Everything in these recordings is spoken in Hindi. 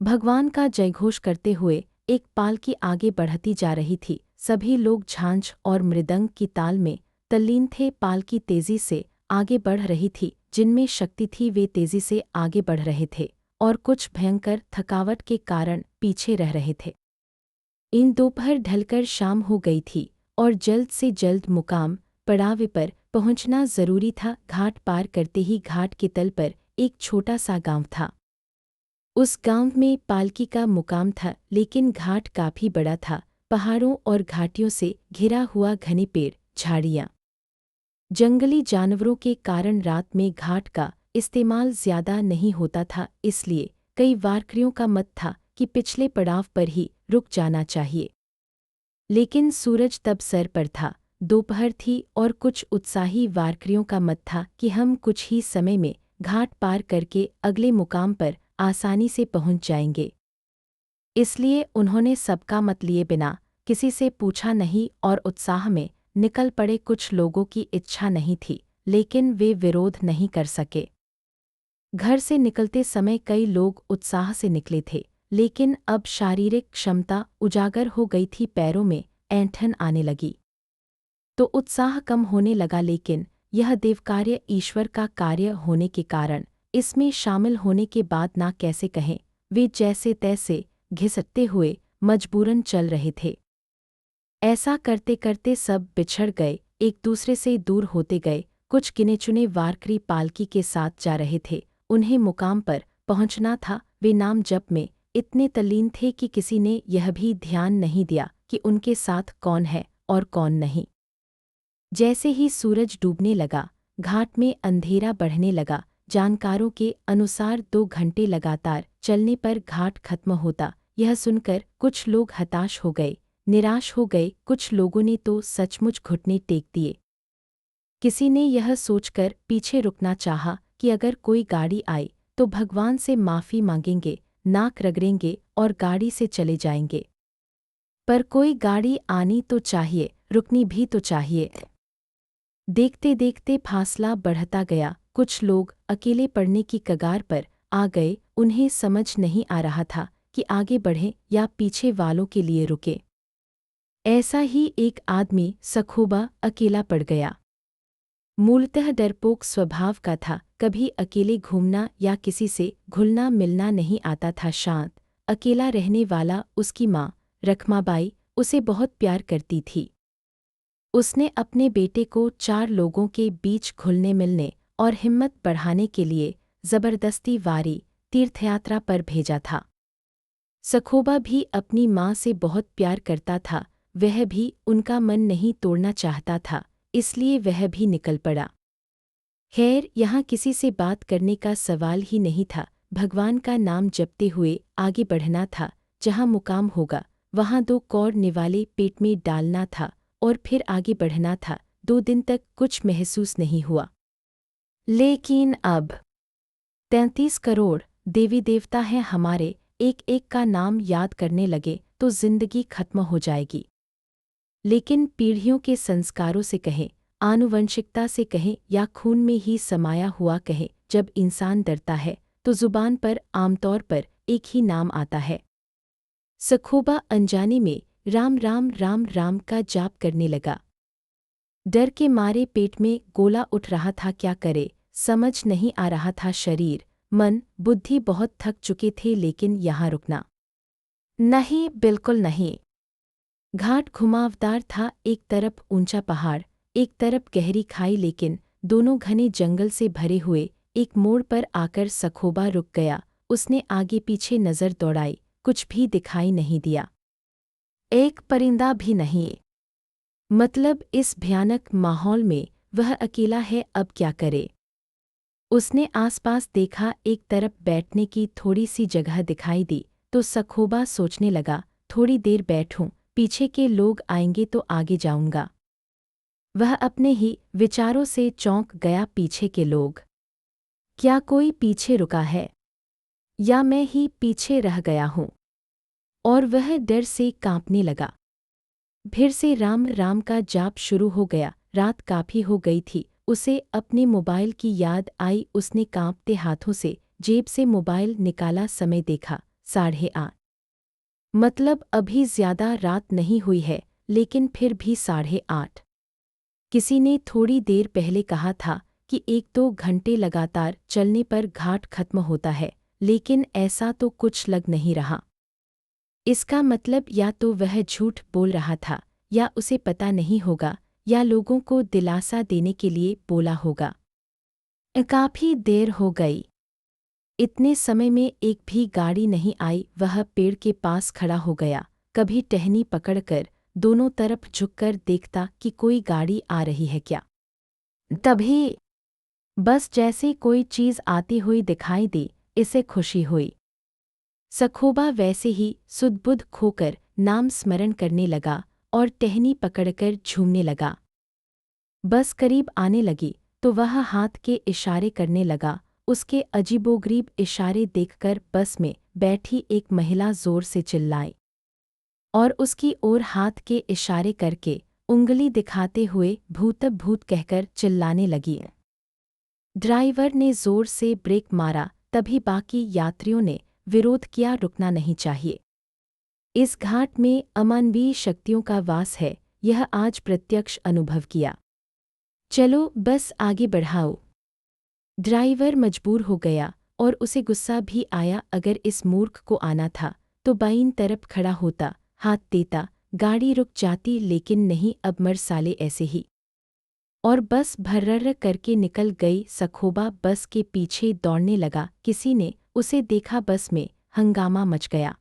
भगवान का जयघोष करते हुए एक पालकी आगे बढ़ती जा रही थी। सभी लोग झांझ और मृदंग की ताल में तल्लीन थे। पालकी तेजी से आगे बढ़ रही थी। जिनमें शक्ति थी वे तेजी से आगे बढ़ रहे थे और कुछ भयंकर थकावट के कारण पीछे रह रहे थे। इन दोपहर ढलकर शाम हो गई थी और जल्द से जल्द मुकाम पड़ाव पर पहुंचना जरूरी था। घाट पार करते ही घाट के तल पर एक छोटा सा गांव था। उस गांव में पालकी का मुकाम था, लेकिन घाट काफी बड़ा था। पहाड़ों और घाटियों से घिरा हुआ घने पेड़, झाड़ियां, जंगली जानवरों के कारण रात में घाट का इस्तेमाल ज्यादा नहीं होता था। इसलिए कई वारकरियों का मत था कि पिछले पड़ाव पर ही रुक जाना चाहिए। लेकिन सूरज तब सर पर था, दोपहर थी और कुछ उत्साही वारकरियों का मत था कि हम कुछ ही समय में घाट पार करके अगले मुकाम पर आसानी से पहुंच जाएंगे। इसलिए उन्होंने सबका मत लिए बिना किसी से पूछा नहीं और उत्साह में निकल पड़े। कुछ लोगों की इच्छा नहीं थी, लेकिन वे विरोध नहीं कर सके। घर से निकलते समय कई लोग उत्साह से निकले थे, लेकिन अब शारीरिक क्षमता उजागर हो गई थी। पैरों में ऐंठन आने लगी तो उत्साह कम होने लगा। लेकिन यह देवकार्य ईश्वर का कार्य होने के कारण इसमें शामिल होने के बाद ना कैसे कहें, वे जैसे तैसे घिसटते हुए मजबूरन चल रहे थे। ऐसा करते करते सब बिछड़ गए, एक दूसरे से दूर होते गए। कुछ गिने चुने वारकरी पालकी के साथ जा रहे थे। उन्हें मुकाम पर पहुंचना था। वे नाम जप में इतने तल्लीन थे कि किसी ने यह भी ध्यान नहीं दिया कि उनके साथ कौन है और कौन नहीं। जैसे ही सूरज डूबने लगा, घाट में अंधेरा बढ़ने लगा। जानकारों के अनुसार 2 घंटे लगातार चलने पर घाट खत्म होता। यह सुनकर कुछ लोग हताश हो गए, निराश हो गए। कुछ लोगों ने तो सचमुच घुटने टेक दिए। किसी ने यह सोचकर पीछे रुकना चाहा कि अगर कोई गाड़ी आए तो भगवान से माफ़ी मांगेंगे, नाक रगड़ेंगे और गाड़ी से चले जाएंगे। पर कोई गाड़ी आनी तो चाहिए, रुकनी भी तो चाहिए। देखते देखते फासला बढ़ता गया। कुछ लोग अकेले पड़ने की कगार पर आ गए। उन्हें समझ नहीं आ रहा था कि आगे बढ़ें या पीछे वालों के लिए रुके। ऐसा ही एक आदमी सखोबा अकेला पड़ गया। मूलतः डरपोक स्वभाव का था, कभी अकेले घूमना या किसी से घुलना मिलना नहीं आता था। शांत अकेला रहने वाला। उसकी माँ रखमाबाई उसे बहुत प्यार करती थी। उसने अपने बेटे को 4 लोगों के बीच घुलने मिलने और हिम्मत बढ़ाने के लिए जबरदस्ती वारी तीर्थयात्रा पर भेजा था। सखोबा भी अपनी माँ से बहुत प्यार करता था। वह भी उनका मन नहीं तोड़ना चाहता था, इसलिए वह भी निकल पड़ा। खैर, यहाँ किसी से बात करने का सवाल ही नहीं था। भगवान का नाम जपते हुए आगे बढ़ना था। जहाँ मुकाम होगा वहाँ 2 कौड़ निवाले पेट में डालना था और फिर आगे बढ़ना था। 2 दिन तक कुछ महसूस नहीं हुआ, लेकिन अब 33 करोड़ देवी देवता हैं हमारे, एक एक का नाम याद करने लगे तो जिंदगी खत्म हो जाएगी। लेकिन पीढ़ियों के संस्कारों से कहें, आनुवंशिकता से कहें या खून में ही समाया हुआ कहें, जब इंसान डरता है तो जुबान पर आमतौर पर एक ही नाम आता है। सखोबा अनजाने में राम राम राम राम का जाप करने लगा। डर के मारे पेट में गोला उठ रहा था। क्या करे समझ नहीं आ रहा था। शरीर मन बुद्धि बहुत थक चुके थे, लेकिन यहाँ रुकना नहीं, बिल्कुल नहीं। घाट घुमावदार था, एक तरफ ऊंचा पहाड़, एक तरफ गहरी खाई, लेकिन दोनों घने जंगल से भरे हुए। एक मोड़ पर आकर सखोबा रुक गया। उसने आगे पीछे नज़र दौड़ाई, कुछ भी दिखाई नहीं दिया, एक परिंदा भी नहीं। मतलब इस भयानक माहौल में वह अकेला है, अब क्या करे। उसने आसपास देखा, एक तरफ बैठने की थोड़ी सी जगह दिखाई दी तो सखोबा सोचने लगा, थोड़ी देर बैठूं, पीछे के लोग आएंगे तो आगे जाऊंगा। वह अपने ही विचारों से चौंक गया। पीछे के लोग? क्या कोई पीछे रुका है या मैं ही पीछे रह गया हूँ? और वह डर से कांपने लगा। फिर से राम राम का जाप शुरू हो गया। रात काफी हो गई थी। उसे अपने मोबाइल की याद आई। उसने कांपते हाथों से जेब से मोबाइल निकाला, समय देखा। 8:30। मतलब अभी ज़्यादा रात नहीं हुई है, लेकिन फिर भी 8:30। किसी ने थोड़ी देर पहले कहा था कि 1-2 घंटे लगातार चलने पर घाट खत्म होता है, लेकिन ऐसा तो कुछ लग नहीं रहा। इसका मतलब या तो वह झूठ बोल रहा था, या उसे पता नहीं होगा, या लोगों को दिलासा देने के लिए बोला होगा। काफ़ी देर हो गई। इतने समय में एक भी गाड़ी नहीं आई। वह पेड़ के पास खड़ा हो गया, कभी टहनी पकड़कर दोनों तरफ झुककर देखता कि कोई गाड़ी आ रही है क्या। तभी बस जैसे कोई चीज़ आती हुई दिखाई दी, इसे खुशी हुई। सखोबा वैसे ही सुध-बुध खोकर नाम स्मरण करने लगा और टहनी पकड़कर झूमने लगा। बस करीब आने लगी तो वह हाथ के इशारे करने लगा। उसके अजीबोगरीब इशारे देखकर बस में बैठी एक महिला जोर से चिल्लाई और उसकी ओर हाथ के इशारे करके उंगली दिखाते हुए भूत भूत कहकर चिल्लाने लगी। ड्राइवर ने जोर से ब्रेक मारा, तभी बाकी यात्रियों ने विरोध किया, रुकना नहीं चाहिए। इस घाट में अमानवीय शक्तियों का वास है, यह आज प्रत्यक्ष अनुभव किया। चलो बस आगे बढ़ाओ। ड्राइवर मजबूर हो गया और उसे गुस्सा भी आया। अगर इस मूर्ख को आना था तो बाईं तरफ खड़ा होता, हाथ देता, गाड़ी रुक जाती, लेकिन नहीं, अब मर साले ऐसे ही। और बस भर्रर करके निकल गई। सखोबा बस के पीछे दौड़ने लगा। किसी ने उसे देखा, बस में हंगामा मच गया।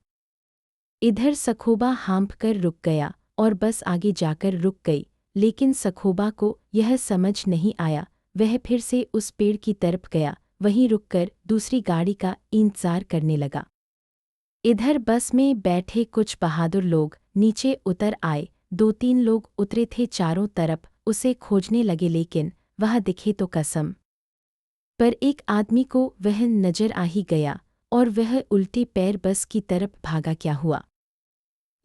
इधर सखोबा हाँफ कर रुक गया और बस आगे जाकर रुक गई, लेकिन सखोबा को यह समझ नहीं आया। वह फिर से उस पेड़ की तरफ गया, वहीं रुककर दूसरी गाड़ी का इंतजार करने लगा। इधर बस में बैठे कुछ बहादुर लोग नीचे उतर आए। 2-3 लोग उतरे थे, चारों तरफ उसे खोजने लगे, लेकिन वह दिखे तो कसम। पर एक आदमी को वह नजर आ ही गया और वह उल्टे पैर बस की तरफ भागा। क्या हुआ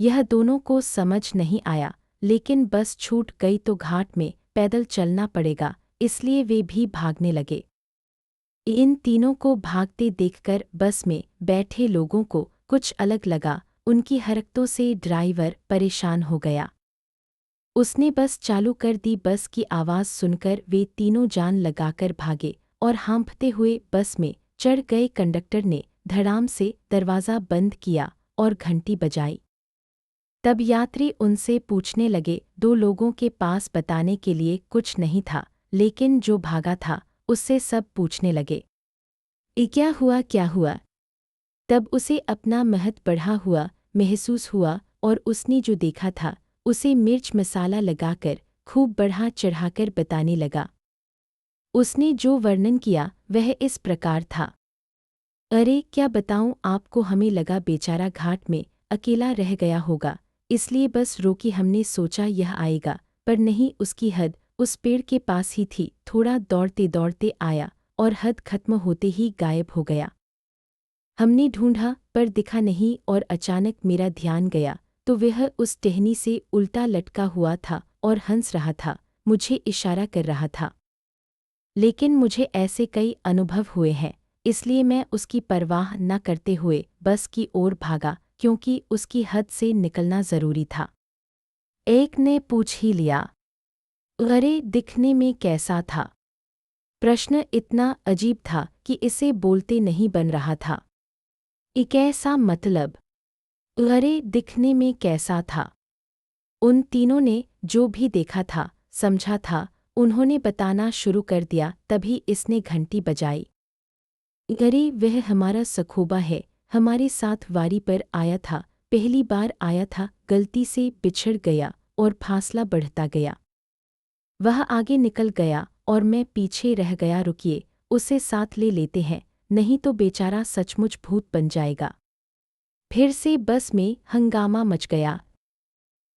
यह दोनों को समझ नहीं आया, लेकिन बस छूट गई तो घाट में पैदल चलना पड़ेगा, इसलिए वे भी भागने लगे। इन तीनों को भागते देखकर बस में बैठे लोगों को कुछ अलग लगा। उनकी हरकतों से ड्राइवर परेशान हो गया। उसने बस चालू कर दी। बस की आवाज़ सुनकर वे तीनों जान लगाकर भागे और हाँफते हुए बस में चढ़ गए। कंडक्टर ने धड़ाम से दरवाज़ा बंद किया और घंटी बजाई। तब यात्री उनसे पूछने लगे। 2 लोगों के पास बताने के लिए कुछ नहीं था, लेकिन जो भागा था उससे सब पूछने लगे, क्या हुआ, क्या हुआ? तब उसे अपना महत्व बढ़ा हुआ महसूस हुआ और उसने जो देखा था उसे मिर्च मसाला लगाकर खूब बढ़ा चढ़ाकर बताने लगा। उसने जो वर्णन किया वह इस प्रकार था। अरे क्या बताऊं आपको, हमें लगा बेचारा घाट में अकेला रह गया होगा, इसलिए बस रोकी। हमने सोचा यह आएगा, पर नहीं, उसकी हद उस पेड़ के पास ही थी। थोड़ा दौड़ते दौड़ते आया और हद खत्म होते ही गायब हो गया। हमने ढूंढा पर दिखा नहीं और अचानक मेरा ध्यान गया तो वह उस टहनी से उल्टा लटका हुआ था और हंस रहा था, मुझे इशारा कर रहा था। लेकिन मुझे ऐसे कई अनुभव हुए हैं, इसलिए मैं उसकी परवाह न करते हुए बस की ओर भागा, क्योंकि उसकी हद से निकलना ज़रूरी था। एक ने पूछ ही लिया, अरे दिखने में कैसा था? प्रश्न इतना अजीब था कि इसे बोलते नहीं बन रहा था। कैसा मतलब? अरे दिखने में कैसा था? उन तीनों ने जो भी देखा था, समझा था, उन्होंने बताना शुरू कर दिया। तभी इसने घंटी बजाई। अरे वह हमारा सखोबा है, हमारे साथ वारी पर आया था, पहली बार आया था, गलती से बिछड़ गया और फासला बढ़ता गया। वह आगे निकल गया और मैं पीछे रह गया। रुकिए, उसे साथ ले लेते हैं, नहीं तो बेचारा सचमुच भूत बन जाएगा। फिर से बस में हंगामा मच गया।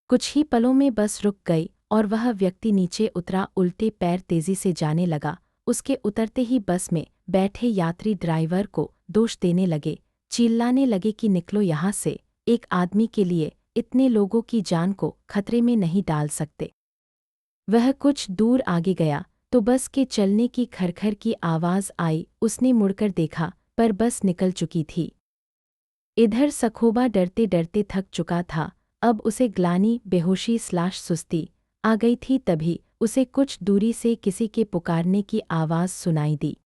कुछ ही पलों में बस रुक गई और वह व्यक्ति नीचे उतरा, उल्टे पैर तेजी से जाने लगा। उसके उतरते ही बस में बैठे यात्री ड्राइवर को दोष देने लगे, चिल्लाने लगे कि निकलो यहाँ से, एक आदमी के लिए इतने लोगों की जान को खतरे में नहीं डाल सकते। वह कुछ दूर आगे गया तो बस के चलने की खरखर की आवाज़ आई। उसने मुड़कर देखा पर बस निकल चुकी थी। इधर सखोबा डरते डरते थक चुका था। अब उसे ग्लानि, बेहोशी सुस्ती आ गई थी। तभी उसे कुछ दूरी से किसी के पुकारने की आवाज़ सुनाई दी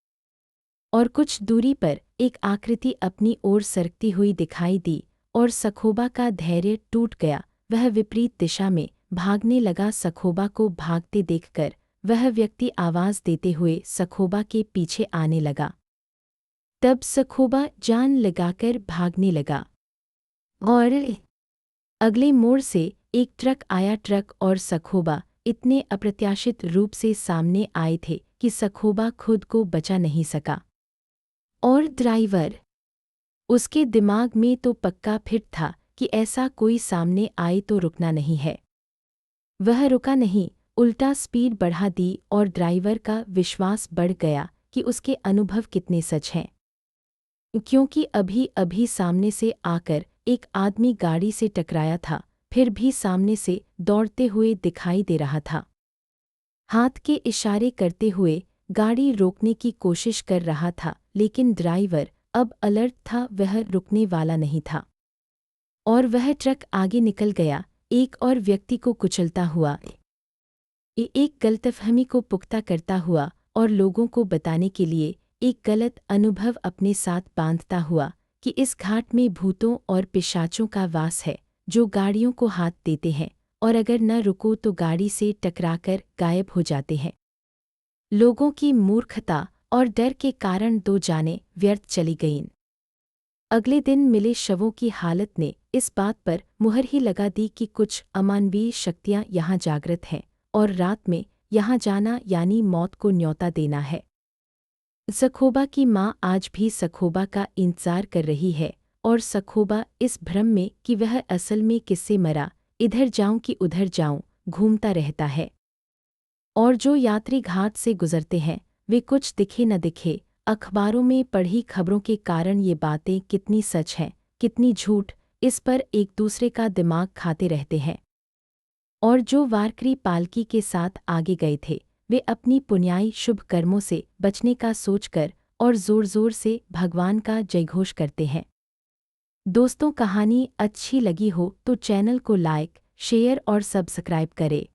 और कुछ दूरी पर एक आकृति अपनी ओर सरकती हुई दिखाई दी और सखोबा का धैर्य टूट गया। वह विपरीत दिशा में भागने लगा। सखोबा को भागते देखकर वह व्यक्ति आवाज़ देते हुए सखोबा के पीछे आने लगा। तब सखोबा जान लगाकर भागने लगा और अगले मोड़ से एक ट्रक आया। ट्रक और सखोबा इतने अप्रत्याशित रूप से सामने आए थे कि सखोबा खुद को बचा नहीं सका और ड्राइवर, उसके दिमाग में तो पक्का फिट था कि ऐसा कोई सामने आए तो रुकना नहीं है। वह रुका नहीं, उल्टा स्पीड बढ़ा दी और ड्राइवर का विश्वास बढ़ गया कि उसके अनुभव कितने सच हैं, क्योंकि अभी अभी सामने से आकर एक आदमी गाड़ी से टकराया था, फिर भी सामने से दौड़ते हुए दिखाई दे रहा था। हाथ के इशारे करते हुए गाड़ी रोकने की कोशिश कर रहा था, लेकिन ड्राइवर अब अलर्ट था, वह रुकने वाला नहीं था और वह ट्रक आगे निकल गया, एक और व्यक्ति को कुचलता हुआ, एक गलतफहमी को पुख्ता करता हुआ और लोगों को बताने के लिए एक गलत अनुभव अपने साथ बांधता हुआ कि इस घाट में भूतों और पिशाचों का वास है जो गाड़ियों को हाथ देते हैं और अगर न रुको तो गाड़ी से टकराकर गायब हो जाते हैं। लोगों की मूर्खता और डर के कारण 2 जानें व्यर्थ चली गईं। अगले दिन मिले शवों की हालत ने इस बात पर मुहर ही लगा दी कि कुछ अमानवीय शक्तियां यहाँ जागृत हैं और रात में यहाँ जाना यानी मौत को न्योता देना है। सखोबा की माँ आज भी सखोबा का इंतजार कर रही है और सखोबा इस भ्रम में कि वह असल में किससे मरा, इधर जाऊं कि उधर जाऊं, घूमता रहता है। और जो यात्री घाट से गुजरते हैं वे कुछ दिखे न दिखे, अखबारों में पढ़ी खबरों के कारण ये बातें कितनी सच हैं, कितनी झूठ, इस पर एक दूसरे का दिमाग खाते रहते हैं। और जो वारकरी पालकी के साथ आगे गए थे वे अपनी पुण्याई शुभ कर्मों से बचने का सोचकर और जोर जोर से भगवान का जयघोष करते हैं। दोस्तों, कहानी अच्छी लगी हो तो चैनल को लाइक, शेयर और सब्सक्राइब करें।